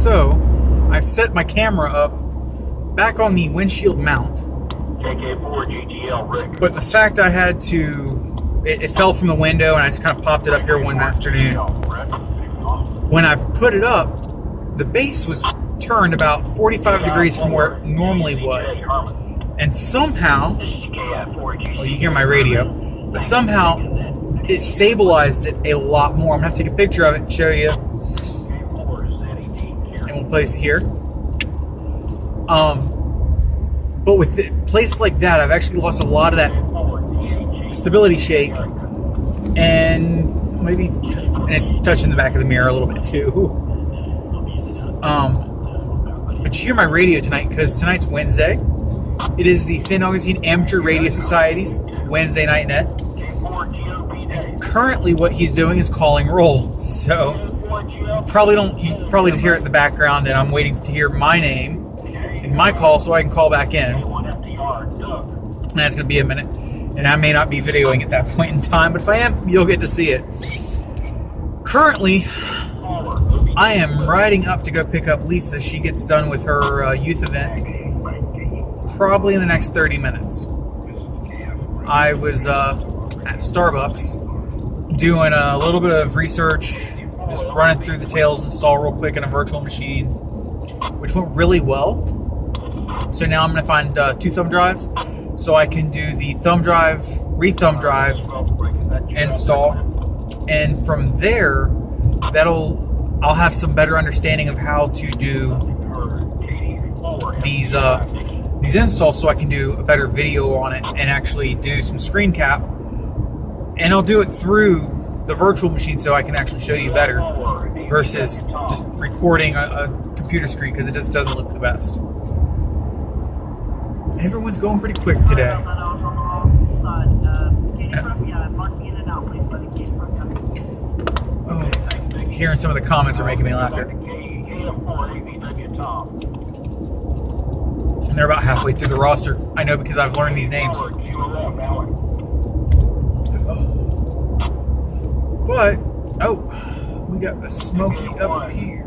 So, I've set my camera up back on the windshield mount. But the fact I had to, it fell from the window and I just kind of popped it up here one afternoon. When I've put it up, the base was turned about 45 degrees from where it normally was. And somehow, well, you hear my radio, but somehow it stabilized it a lot more. I'm going to take a picture of it and show you. And we'll place it here. But with it placed like that, I've actually lost a lot of that stability shake, and it's touching the back of the mirror a little bit too. But you hear my radio tonight because tonight's Wednesday. It is the St. Augustine Amateur Radio Society's Wednesday Night Net. And currently, what he's doing is calling roll. So you probably just hear it in the background, and I'm waiting to hear my name in my call so I can call back in. And that's going to be a minute. And I may not be videoing at that point in time, but if I am, you'll get to see it. Currently, I am riding up to go pick up Lisa. She gets done with her youth event probably in the next 30 minutes. I was at Starbucks doing a little bit of research, just running through the Tails install real quick in a virtual machine, which went really well. So now I'm going to find 2 thumb drives so I can do the thumb drive, re-thumb drive install. And from there, I'll have some better understanding of how to do these installs so I can do a better video on it and actually do some screen cap. And I'll do it through the virtual machine so I can actually show you better versus just recording a computer screen because it just doesn't look the best. Everyone's going pretty quick today. Oh, hearing some of the comments are making me laugh here. And they're about halfway through the roster. I know because I've learned these names. But, we got a Smokey up here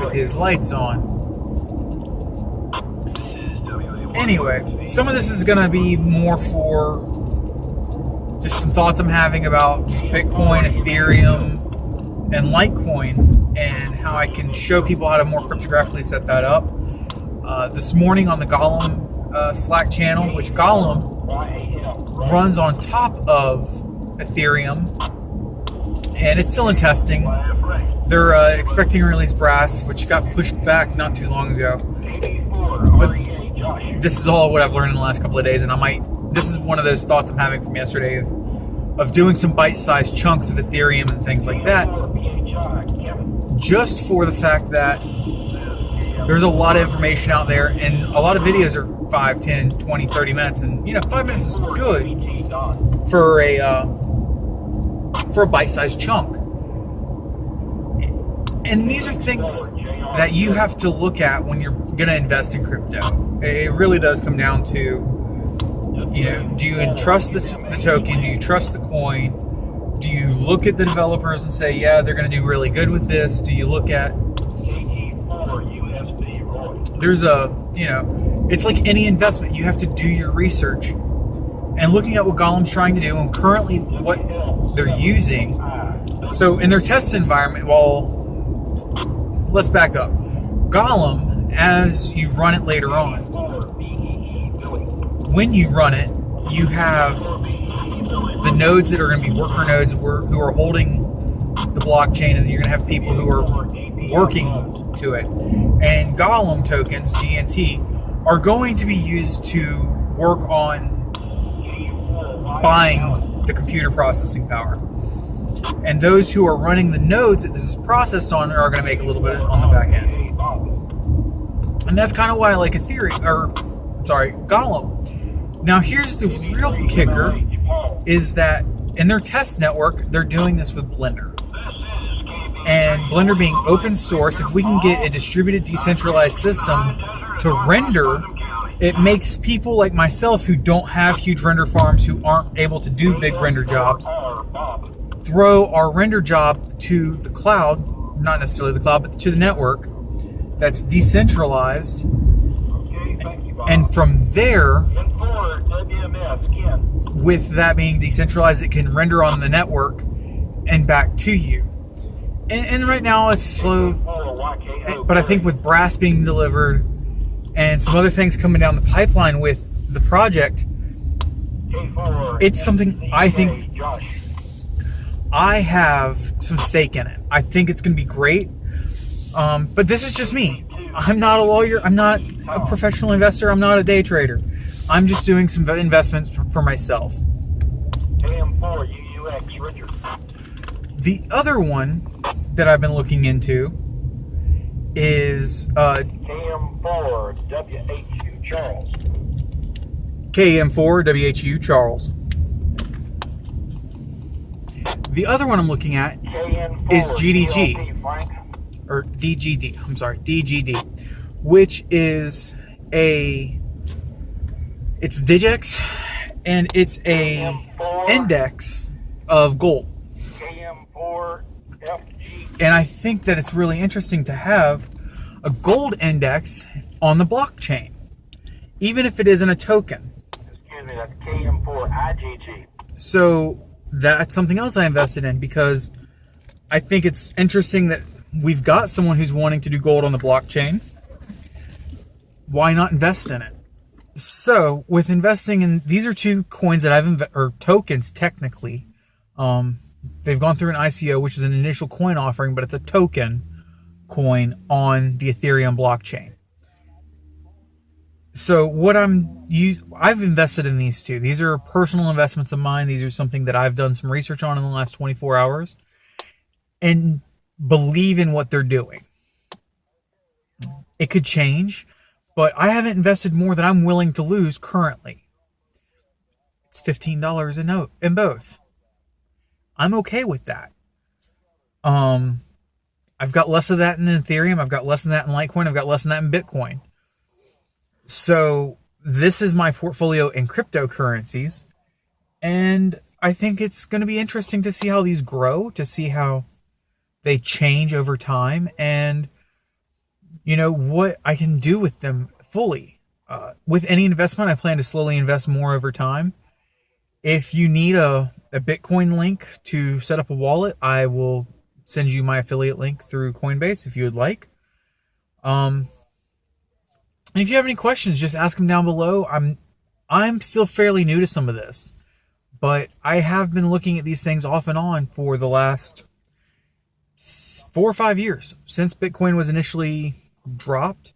with his lights on. Anyway, some of this is going to be more for just some thoughts I'm having about just Bitcoin, Ethereum, and Litecoin, and how I can show people how to more cryptographically set that up. This morning on the Gollum Slack channel, which Gollum runs on top of Ethereum, and it's still in testing. They're expecting to release Brass, which got pushed back not too long ago. But this is all what I've learned in the last couple of days, and this is one of those thoughts I'm having from yesterday of doing some bite-sized chunks of Ethereum and things like that, just for the fact that there's a lot of information out there, and a lot of videos are 5, 10, 20, 30 minutes, and 5 minutes is good for a bite-sized chunk. And these are things that you have to look at when you're going to invest in crypto. It really does come down to, do you trust the token? Do you trust the coin? Do you look at the developers and say, yeah, they're going to do really good with this? Do you look at, it's like any investment. You have to do your research. And looking at what Gollum's trying to do and currently what they're using. So in their test environment, let's back up. Gollum, as you run it later on, when you run it, you have the nodes that are going to be worker nodes who are holding the blockchain, and you're going to have people who are working to it. And Gollum tokens, GNT, are going to be used to work on buying the computer processing power. And those who are running the nodes that this is processed on are going to make a little bit on the back end. And that's kind of why I like Gollum. Now here's the real kicker, is that in their test network, they're doing this with Blender. And Blender being open source, if we can get a distributed, decentralized system to render, it makes people like myself who don't have huge render farms, who aren't able to do big render jobs, throw our render job to the cloud, not necessarily the cloud, but to the network, that's decentralized. Okay, thank you, Bob. And from there, N4 WMS, Ken. with that being decentralized, it can render on the network and back to you. And right now it's slow, but I think with brass being delivered and some other things coming down the pipeline with the project, it's something I think I have some stake in it. I think it's going to be great. But this is just me. I'm not a lawyer. I'm not a professional investor. I'm not a day trader. I'm just doing some investments for myself. AM4 UUX, Richard. The other one that I've been looking into is KM4 WHU Charles. KM4 WHU Charles. The other one I'm looking at KN4 is GDG. DLP, Frank. Or DGD, I'm sorry, DGD, which is it's Digex, and it's a index of gold. KM4 FG. And I think that it's really interesting to have a gold index on the blockchain, even if it isn't a token. Excuse me, that's KM4 IGG. So that's something else I invested in, because I think it's interesting that we've got someone who's wanting to do gold on the blockchain. Why not invest in it? So with investing in, these are two coins that or tokens technically. They've gone through an ICO, which is an initial coin offering, but it's a token coin on the Ethereum blockchain. So what I've invested in these two. These are personal investments of mine. These are something that I've done some research on in the last 24 hours. And believe in what they're doing. It could change, but I haven't invested more than I'm willing to lose currently. It's $15 in both. I'm okay with that. I've got less of that in Ethereum. I've got less than that in Litecoin. I've got less than that in Bitcoin. So this is my portfolio in cryptocurrencies, and I think it's going to be interesting to see how these grow, to see how they change over time, and what I can do with them fully. With any investment, I plan to slowly invest more over time. If you need a Bitcoin link to set up a wallet, I will send you my affiliate link through Coinbase if you would like. And if you have any questions, just ask them down below. I'm still fairly new to some of this, but I have been looking at these things off and on for the last 4 or 5 years since Bitcoin was initially dropped.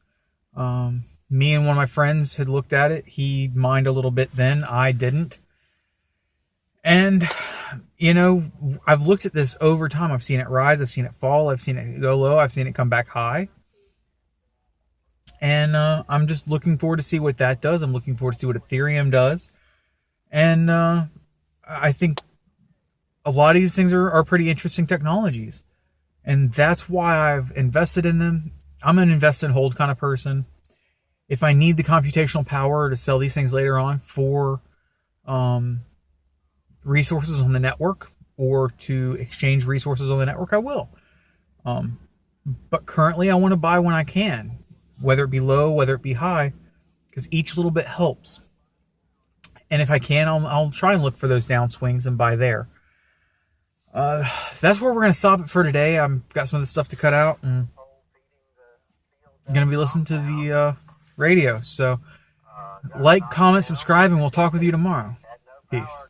Me and one of my friends had looked at it. He mined a little bit then. I didn't. And, I've looked at this over time. I've seen it rise. I've seen it fall. I've seen it go low. I've seen it come back high. And I'm just looking forward to see what that does. I'm looking forward to see what Ethereum does. And I think a lot of these things are pretty interesting technologies. And that's why I've invested in them. I'm an invest and hold kind of person. If I need the computational power to sell these things later on for resources on the network, or to exchange resources on the network, I will. But currently I want to buy when I can, whether it be low, whether it be high, because each little bit helps. And if I can, I'll try and look for those downswings and buy there. That's where we're going to stop it for today. I've got some of this stuff to cut out, and I'm going to be listening to the radio. So like, comment, subscribe, and we'll talk with you tomorrow. Peace.